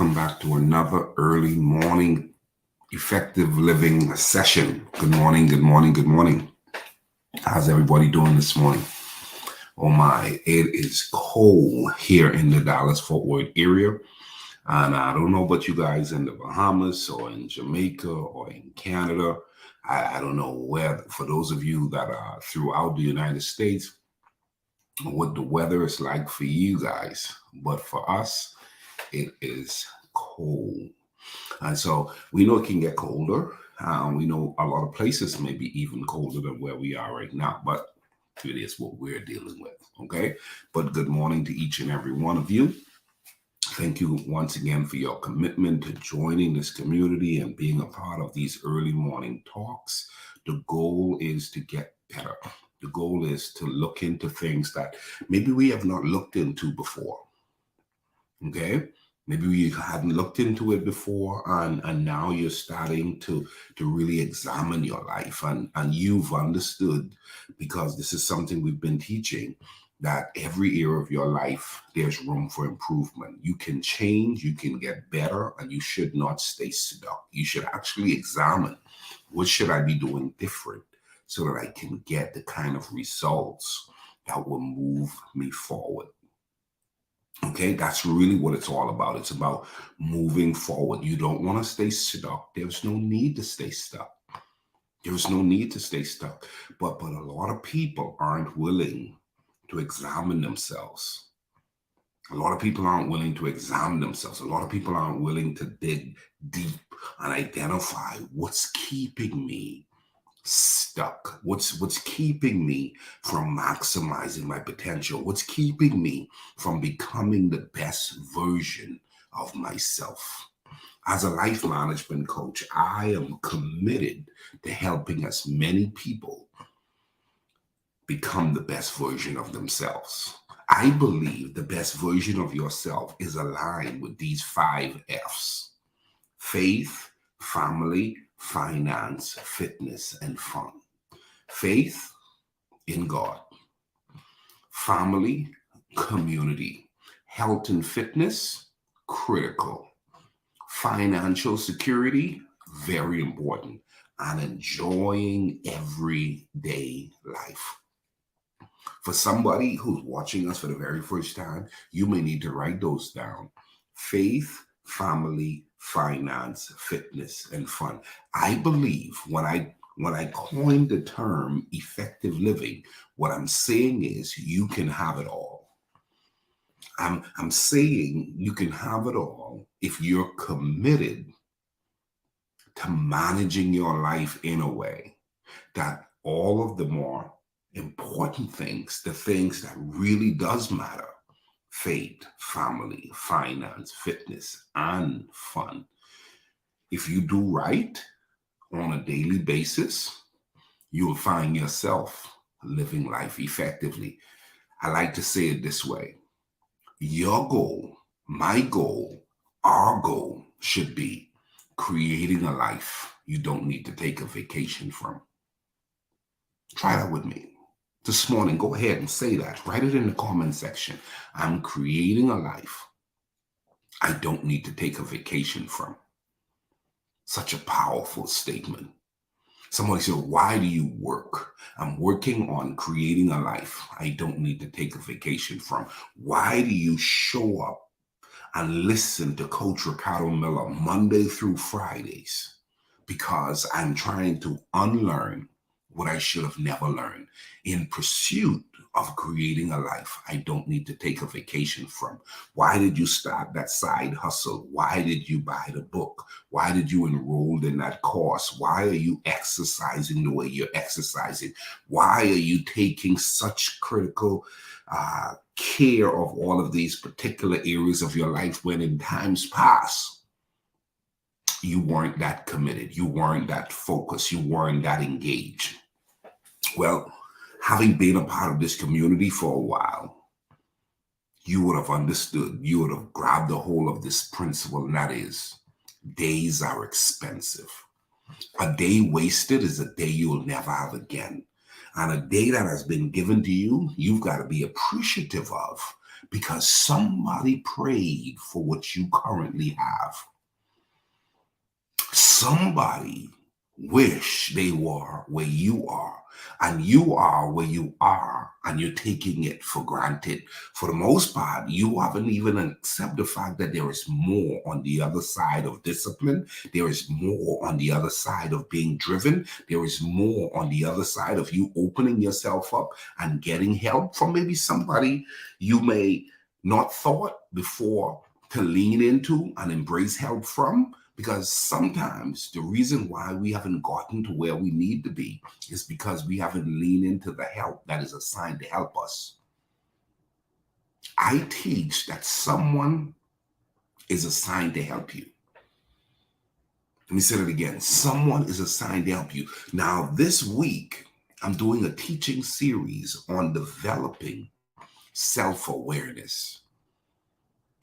welcome back to another early morning effective living session. Good morning, good morning, good morning. How's everybody doing this morning? Oh my, it is cold here in the Dallas-Fort Worth area. And I don't know about you guys in the Bahamas or in Jamaica or in Canada. I don't know where, for those of you that are throughout the United States, what the weather is like for you guys. But for us, it is cold. And so we know it can get colder. We know a lot of places may be even colder than where we are right now, but it is what we're dealing with, okay? But good morning to each and every one of you. Thank you once again for your commitment to joining this community and being a part of these early morning talks. The goal is to get better. The goal is to look into things that maybe we have not looked into before, okay? Maybe you hadn't looked into it before, and now you're starting to really examine your life, and you've understood, because this is something we've been teaching, that every area of your life, there's room for improvement. You can change, you can get better, and you should not stay stuck. You should actually examine, what should I be doing different so that I can get the kind of results that will move me forward. Okay, that's really what it's all about. It's about moving forward. You don't want to stay stuck. There's no need to stay stuck. There's no need to stay stuck. But a lot of people aren't willing to examine themselves. A lot of people aren't willing to examine themselves. A lot of people aren't willing to dig deep and identify what's keeping me stuck, what's keeping me from maximizing my potential, what's keeping me from becoming the best version of myself. As a life management coach, I am committed to helping as many people become the best version of themselves. I believe the best version of yourself is aligned with these 5 F's: faith, family, finance, fitness, and fun. Faith in God, family, community, health and fitness, critical, financial security, very important, and enjoying everyday life. For somebody who's watching us for the very first time, you may need to write those down: faith, family, finance, fitness, and fun. I believe when I coined the term effective living, what I'm saying is you can have it all. I'm saying you can have it all if you're committed to managing your life in a way that all of the more important things, the things that really does matter, faith, family, finance, fitness, and fun. If you do right on a daily basis, you'll find yourself living life effectively. I like to say it this way: your goal, my goal, our goal should be creating a life you don't need to take a vacation from. Try that with me. This morning, go ahead and say that. Write it in the comment section. I'm creating a life I don't need to take a vacation from. Such a powerful statement. Somebody said, why do you work? I'm working on creating a life I don't need to take a vacation from. Why do you show up and listen to Coach Ricardo Miller Monday through Fridays? Because I'm trying to unlearn what I should have never learned in pursuit of creating a life I don't need to take a vacation from. Why did you start that side hustle? Why did you buy the book? Why did you enroll in that course? Why are you exercising the way you're exercising? Why are you taking such critical care of all of these particular areas of your life when in times past, you weren't that committed, you weren't that focused, you weren't that engaged? Well, having been a part of this community for a while, you would have understood, you would have grabbed a hold of this principle, and that is, days are expensive. A day wasted is a day you'll never have again. And a day that has been given to you, you've got to be appreciative of because somebody prayed for what you currently have. Somebody wish they were where you are, and you are where you are, and you're taking it for granted. For the most part, you haven't even accepted the fact that there is more on the other side of discipline. There is more on the other side of being driven. There is more on the other side of you opening yourself up and getting help from maybe somebody you may not thought before to lean into and embrace help from. Because sometimes the reason why we haven't gotten to where we need to be is because we haven't leaned into the help that is assigned to help us. I teach that someone is assigned to help you. Let me say it again. Someone is assigned to help you. Now, this week, I'm doing a teaching series on developing self-awareness.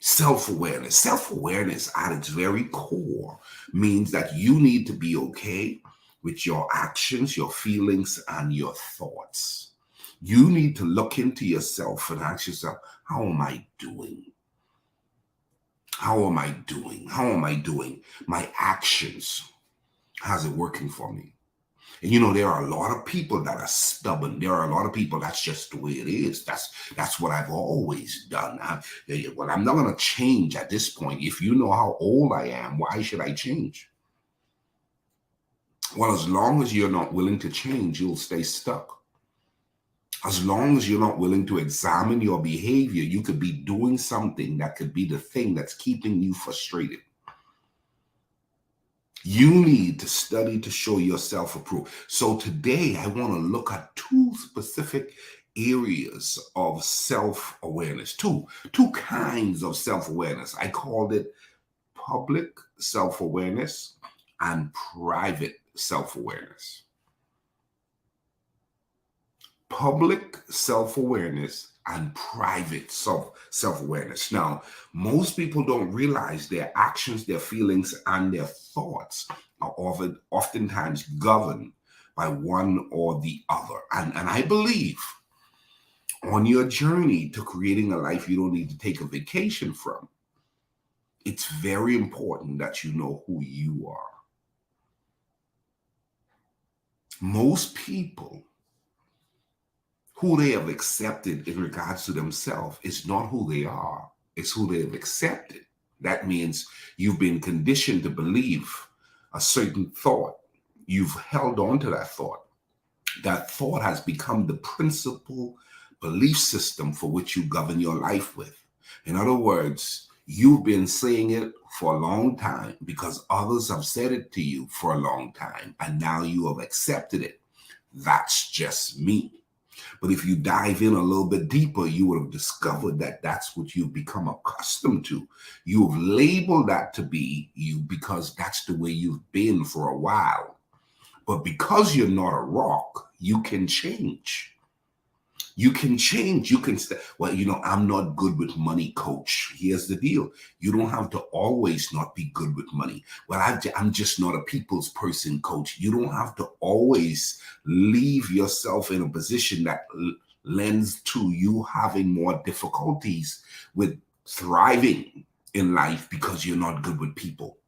Self-awareness. Self-awareness at its very core means that you need to be okay with your actions, your feelings, and your thoughts. You need to look into yourself and ask yourself, how am I doing? How am I doing? How am I doing? My actions, how's it working for me? And there are a lot of people that are stubborn. There are a lot of people that's just the way it is. That's what I've always done. I'm not going to change at this point. If you know how old I am, why should I change? Well, as long as you're not willing to change, you'll stay stuck. As long as you're not willing to examine your behavior, you could be doing something that could be the thing that's keeping you frustrated. You need to study to show yourself approved. So today I want to look at two specific areas of self-awareness, two kinds of self-awareness. I called it public self-awareness and private self-awareness. Public self-awareness and private self-awareness. Now, most people don't realize their actions, their feelings, and their thoughts are oftentimes governed by one or the other. And I believe on your journey to creating a life you don't need to take a vacation from, it's very important that you know who you are. Most people who they have accepted in regards to themselves is not who they are, it's who they have accepted. That means you've been conditioned to believe a certain thought. You've held on to that thought. That thought has become the principal belief system for which you govern your life with. In other words, you've been saying it for a long time because others have said it to you for a long time, and now you have accepted it. That's just me. But if you dive in a little bit deeper, you would have discovered that that's what you've become accustomed to. You've labeled that to be you because that's the way you've been for a while. But because you're not a rock, you can change. You can change. You can say, well, I'm not good with money, coach. Here's the deal. You don't have to always not be good with money. Well, I'm just not a people's person, coach. You don't have to always leave yourself in a position that lends to you having more difficulties with thriving in life because you're not good with people.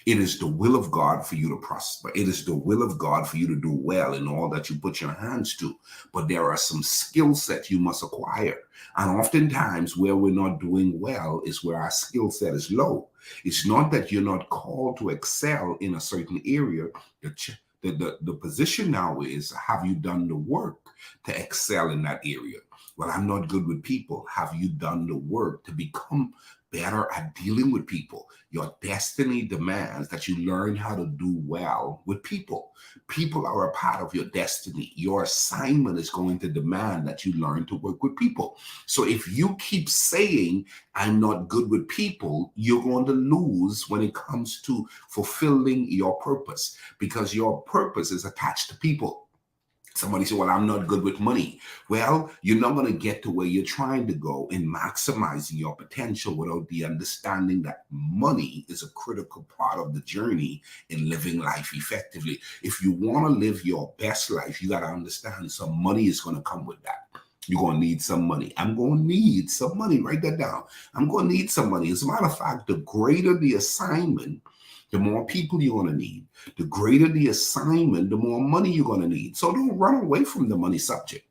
It is the will of God for you to prosper. It is the will of God for you to do well in all that you put your hands to. But there are some skill sets you must acquire. And oftentimes where we're not doing well is where our skill set is low. It's not that you're not called to excel in a certain area. The position now is, have you done the work to excel in that area? Well, I'm not good with people. Have you done the work to become better at dealing with people? Your destiny demands that you learn how to do well with people. People are a part of your destiny. Your assignment is going to demand that you learn to work with people. So if you keep saying, I'm not good with people, you're going to lose when it comes to fulfilling your purpose, because your purpose is attached to people. Somebody said, well, I'm not good with money. Well, you're not going to get to where you're trying to go in maximizing your potential without the understanding that money is a critical part of the journey in living life effectively. If you want to live your best life, you got to understand some money is going to come with that. You're going to need some money. I'm going to need some money. Write that down. I'm going to need some money. As a matter of fact, the greater the assignment, the more people you're going to need. The greater the assignment, the more money you're going to need. So don't run away from the money subject.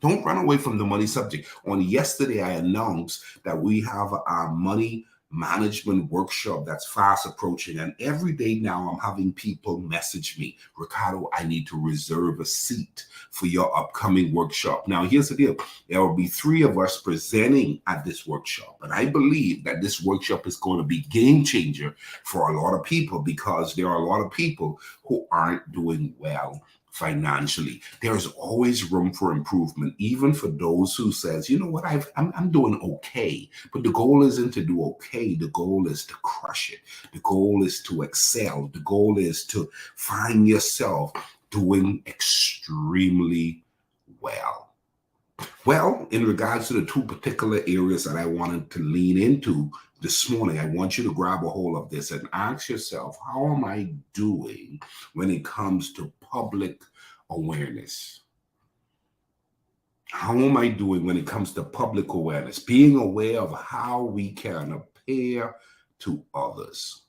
Don't run away from the money subject. On yesterday, I announced that we have our money management workshop that's fast approaching. And every day now, I'm having people message me, Ricardo, I need to reserve a seat for your upcoming workshop. Now, here's the deal. There will be 3 of us presenting at this workshop. And I believe that this workshop is going to be game changer for a lot of people, because there are a lot of people who aren't doing well financially. There's always room for improvement, even for those who says, you know what, I'm doing okay. But the goal isn't to do okay. The goal is to crush it. The goal is to excel. The goal is to find yourself doing extremely well. Well, in regards to the 2 particular areas that I wanted to lean into this morning, I want you to grab a hold of this and ask yourself, how am I doing when it comes to public awareness? How am I doing when it comes to public awareness? Being aware of how we can appear to others.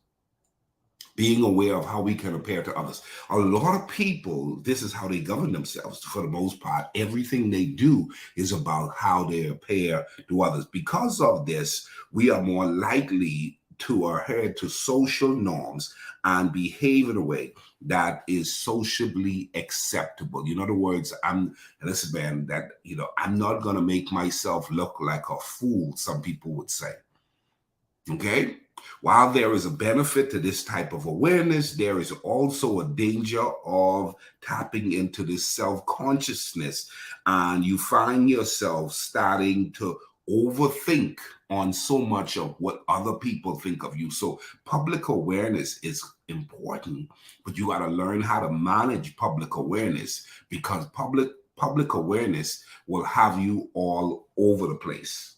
Being aware of how we can appear to others. A lot of people, this is how they govern themselves for the most part. Everything they do is about how they appear to others. Because of this, we are more likely to adhere to social norms and behave in a way that is socially acceptable. In other words, I'm not going to make myself look like a fool, some people would say. Okay? While there is a benefit to this type of awareness, there is also a danger of tapping into this self-consciousness, and you find yourself starting to overthink on so much of what other people think of you. So public awareness is important, but you got to learn how to manage public awareness, because public awareness will have you all over the place.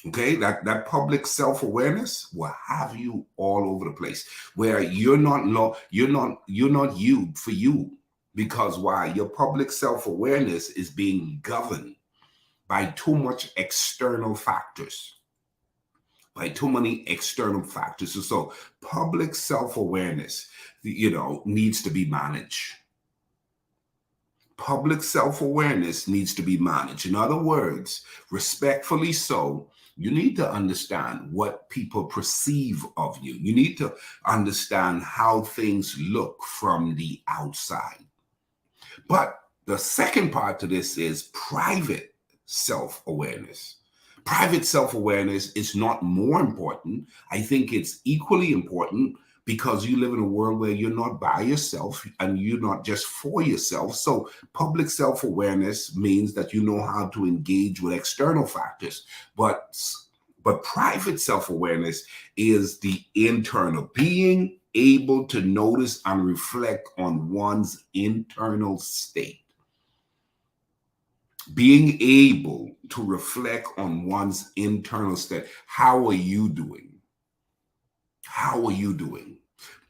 Okay, that public self-awareness will have you all over the place, where you're not you for you. Because why? Your public self-awareness is being governed by too much external factors. By too many external factors. So public self-awareness, needs to be managed. Public self-awareness needs to be managed. In other words, respectfully so, you need to understand what people perceive of you. You need to understand how things look from the outside. But the second part to this is private self-awareness. Private self-awareness is not more important. I think it's equally important, because you live in a world where you're not by yourself and you're not just for yourself. So public self-awareness means that you know how to engage with external factors. But private self-awareness is the internal, being able to notice and reflect on one's internal state. Being able to reflect on one's internal state. How are you doing? How are you doing?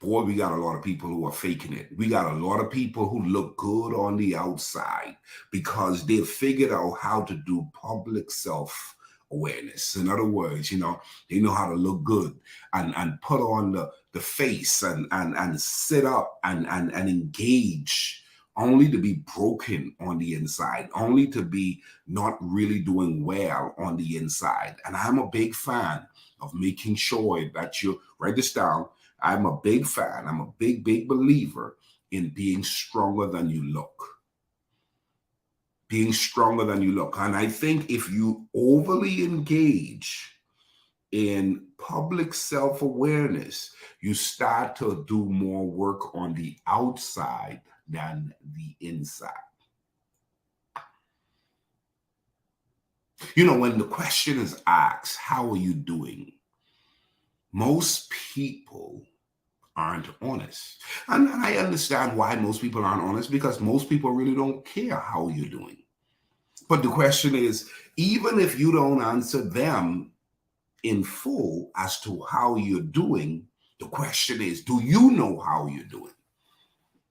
Boy, we got a lot of people who are faking it. We got a lot of people who look good on the outside because they've figured out how to do public self-awareness. In other words, they know how to look good and put on the face and sit up and engage, only to be broken on the inside, only to be not really doing well on the inside. And I'm a big fan of making sure that you write this down. I'm a big fan. I'm a big believer in being stronger than you look. Being stronger than you look. And I think if you overly engage in public self-awareness, you start to do more work on the outside than the inside. When the question is asked, how are you doing? Most people aren't honest. And I understand why most people aren't honest, because most people really don't care how you're doing. But the question is, even if you don't answer them in full as to how you're doing, the question is, do you know how you're doing?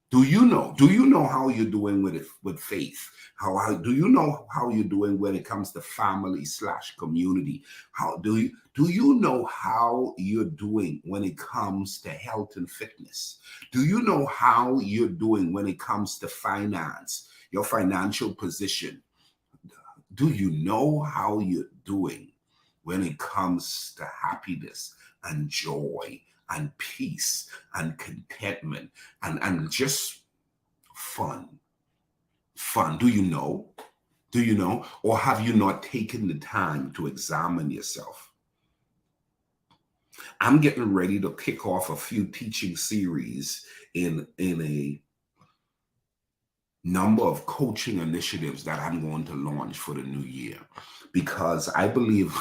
Do you know how you're doing with it with faith? How do you know how you're doing when it comes to family slash community? How do you know how you're doing when it comes to health and fitness? Do you know how you're doing when it comes to finance, your financial position? Do you know how you're doing when it comes to happiness and joy and peace and contentment and just fun? Fun. Do you know? Do you know? Or have you not taken the time to examine yourself? I'm getting ready to kick off a few teaching series in a number of coaching initiatives that I'm going to launch for the new year because I believe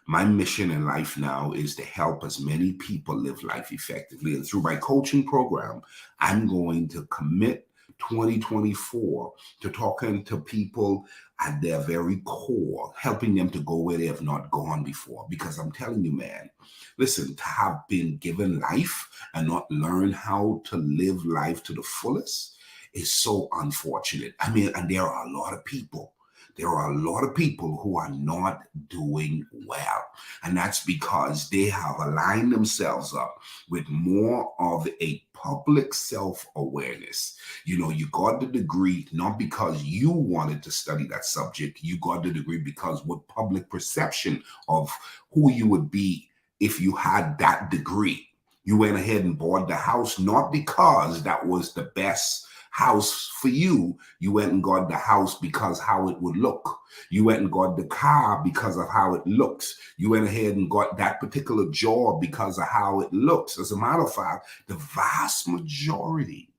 my mission in life now is to help as many people live life effectively. And through my coaching program, I'm going to commit 2024 to talking to people at their very core, helping them to go where they have not gone before. Because I'm telling you, man, listen, to have been given life and not learn how to live life to the fullest is so unfortunate. I mean, and there are a lot of people. There are a lot of people who are not doing well. And that's because they have aligned themselves up with more of a public self-awareness. You know, you got the degree not because you wanted to study that subject. You got the degree because what public perception of who you would be if you had that degree. You went ahead and bought the house, not because that was the best house for you. You went and got the house because how it would look. You went and got the car because of how it looks. You went ahead and got that particular job because of how it looks. As a matter of fact, the vast majority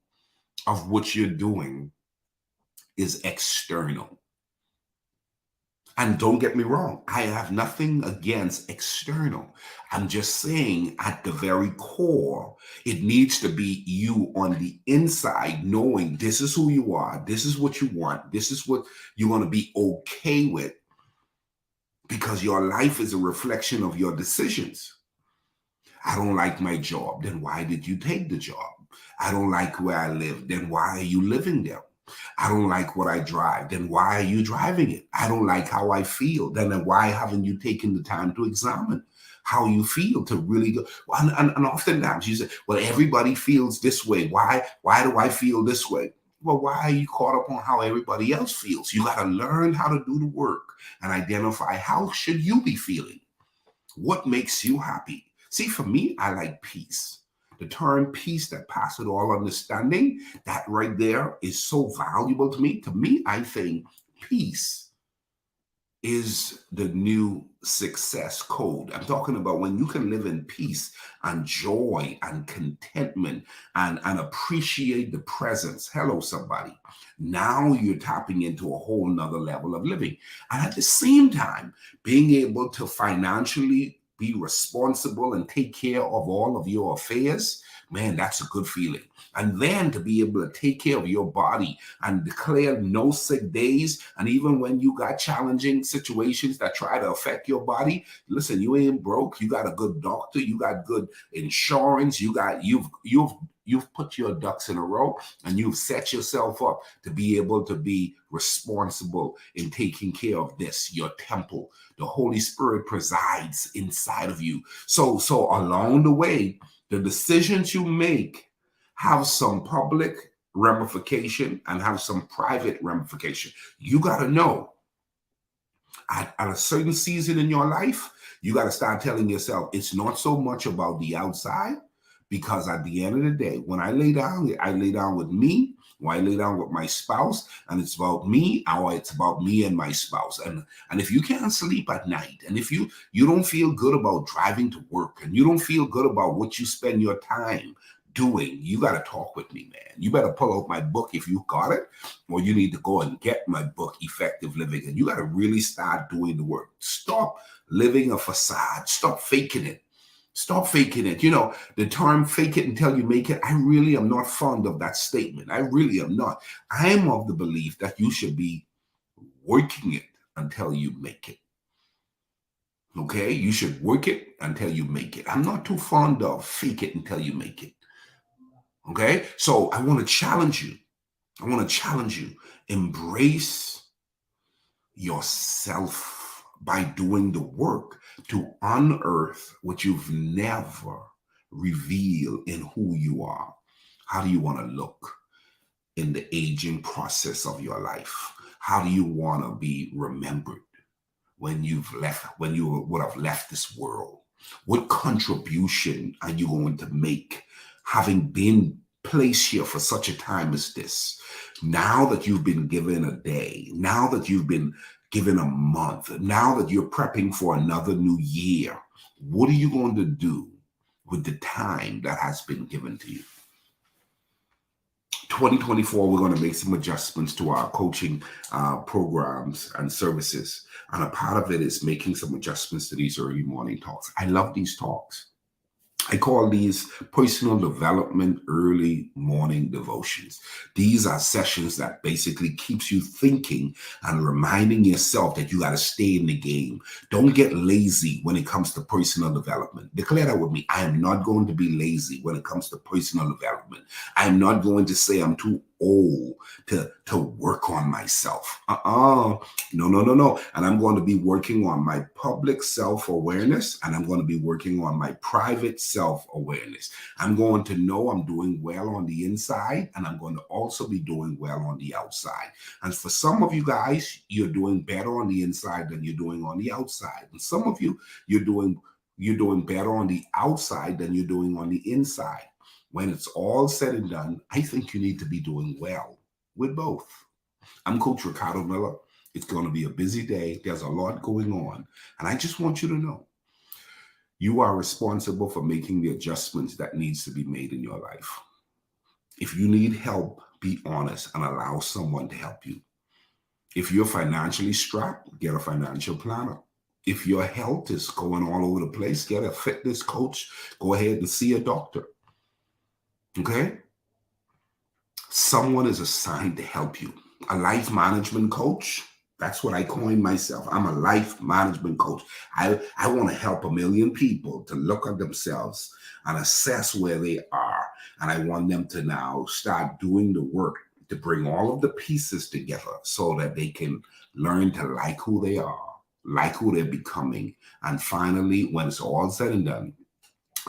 of what you're doing is external. And don't get me wrong, I have nothing against external. I'm just saying at the very core, it needs to be you on the inside, knowing this is who you are, this is what you want, this is what you want to be okay with, because your life is a reflection of your decisions. I don't like my job, then why did you take the job? I don't like where I live, then why are you living there? I don't like what I drive, then why are you driving it? I don't like how I feel, then why haven't you taken the time to examine how you feel to really go? And oftentimes you say, well, everybody feels this way. Why do I feel this way? Well, why are you caught up on how everybody else feels? You got to learn how to do the work and identify how should you be feeling? What makes you happy? See, for me, I like peace. The term peace that passeth all understanding, that right there is so valuable to me. To me, I think peace is the new success code. I'm talking about when you can live in peace and joy and contentment and appreciate the presence. Hello, somebody. Now you're tapping into a whole nother level of living. And at the same time, being able to financially be responsible and take care of all of your affairs, man, that's a good feeling. And then to be able to take care of your body and declare no sick days. And even when you got challenging situations that try to affect your body, listen, you ain't broke. You got a good doctor. You got good insurance. You've put your ducks in a row and you've set yourself up to be able to be responsible in taking care of this, your temple. The Holy Spirit presides inside of you. So along the way, the decisions you make have some public ramification and have some private ramification. You got to know at a certain season in your life, you got to start telling yourself it's not so much about the outside, because at the end of the day, when I lay down with me, or I lay down with my spouse, and it's about me, or it's about me and my spouse. And if you can't sleep at night, and if you don't feel good about driving to work, and you don't feel good about what you spend your time doing, you got to talk with me, man. You better pull out my book if you got it, or you need to go and get my book, Effective Living. And you got to really start doing the work. Stop living a facade. Stop faking it. Stop faking it. You know, the term fake it until you make it, I really am not fond of that statement. I really am not. I am of the belief that you should be working it until you make it. Okay? You should work it until you make it. I'm not too fond of fake it until you make it. Okay? So I want to challenge you. I want to challenge you. Embrace yourself by doing the work to unearth what you've never revealed in who you are. How do you want to look in the aging process of your life? How do you want to be remembered when you would have left this world? What contribution are you going to make having been placed here for such a time as this? Now that you've been given a day, now that you've been given a month, now that you're prepping for another new year, what are you going to do with the time that has been given to you? 2024, we're going to make some adjustments to our coaching programs and services. And a part of it is making some adjustments to these early morning talks. I love these talks. I call these personal development early morning devotions. These are sessions that basically keeps you thinking and reminding yourself that you got to stay in the game. Don't get lazy when it comes to personal development. Declare that with me. I am not going to be lazy when it comes to personal development. I am not going to say I'm too old to work on myself. No. And I'm going to be working on my public self-awareness, and I'm going to be working on my private self-awareness. I'm going to know I'm doing well on the inside, and I'm going to also be doing well on the outside. And for some of you guys, you're doing better on the inside than you're doing on the outside. And some of you, you're doing better on the outside than you're doing on the inside. When it's all said and done, I think you need to be doing well with both. I'm Coach Ricardo Miller. It's going to be a busy day. There's a lot going on. And I just want you to know you are responsible for making the adjustments that needs to be made in your life. If you need help, be honest and allow someone to help you. If you're financially strapped, get a financial planner. If your health is going all over the place, get a fitness coach. Go ahead and see a doctor. Okay? Someone is assigned to help you. A life management coach. That's what I coined myself. I'm a life management coach. I want to help 1 million people to look at themselves and assess where they are. And I want them to now start doing the work to bring all of the pieces together so that they can learn to like who they are, like who they're becoming. And finally, when it's all said and done,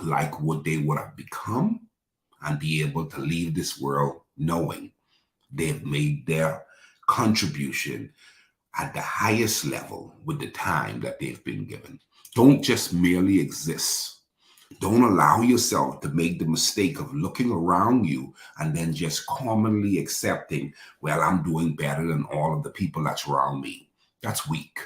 like what they would have become and be able to leave this world knowing they've made their contribution at the highest level with the time that they've been given. Don't just merely exist. Don't allow yourself to make the mistake of looking around you and then just commonly accepting, well, I'm doing better than all of the people that's around me. That's weak.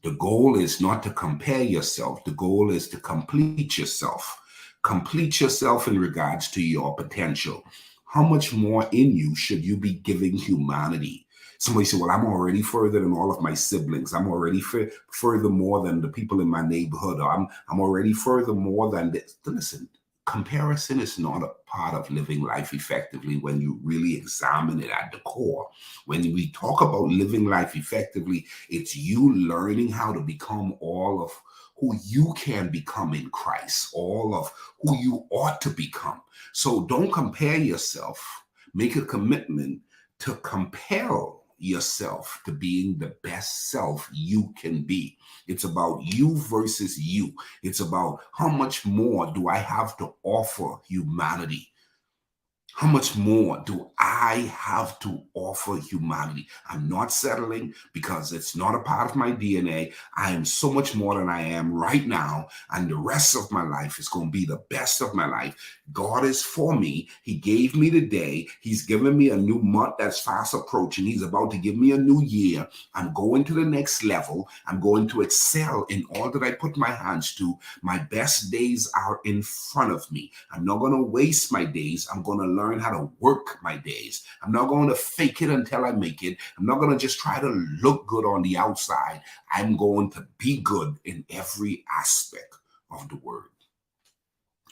The goal is not to compare yourself. The goal is to complete yourself. Complete yourself in regards to your potential. How much more in you should you be giving humanity? Somebody said, well, I'm already further than all of my siblings. I'm already further more than the people in my neighborhood. Or I'm already further more than this. Listen, comparison is not a part of living life effectively when you really examine it at the core. When we talk about living life effectively, it's you learning how to become all of who you can become in Christ, all of who you ought to become. So don't compare yourself. Make a commitment to compel yourself to being the best self you can be. It's about you versus you. It's about how much more do I have to offer humanity? How much more do I have to offer humanity? I'm not settling because it's not a part of my DNA. I am so much more than I am right now. And the rest of my life is going to be the best of my life. God is for me. He gave me the day. He's given me a new month that's fast approaching. He's about to give me a new year. I'm going to the next level. I'm going to excel in all that I put my hands to. My best days are in front of me. I'm not going to waste my days. I'm going to learn how to work my days. I'm not going to fake it until I make it. I'm not going to just try to look good on the outside. I'm going to be good in every aspect of the word.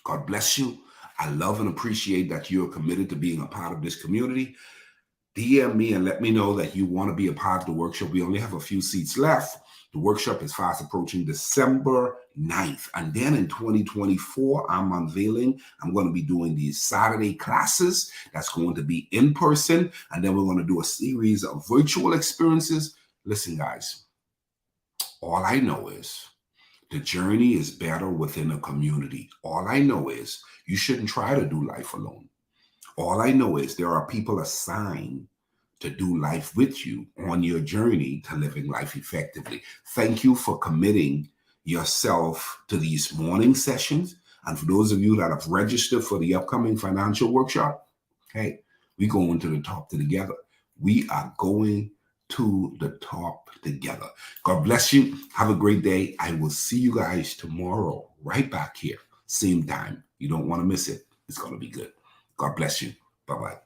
God bless you. I love and appreciate that you're committed to being a part of this community. DM me and let me know that you want to be a part of the workshop. We only have a few seats left. The workshop is fast approaching December 9th. And then in 2024, I'm going to be doing these Saturday classes. That's going to be in person. And then we're going to do a series of virtual experiences. Listen, guys, all I know is the journey is better within a community. All I know is you shouldn't try to do life alone. All I know is there are people assigned to do life with you on your journey to living life effectively. Thank you for committing yourself to these morning sessions. And for those of you that have registered for the upcoming financial workshop, hey, we're going to the top together. We are going to the top together. God bless you. Have a great day. I will see you guys tomorrow, right back here, same time. You don't want to miss it. It's going to be good. God bless you. Bye-bye.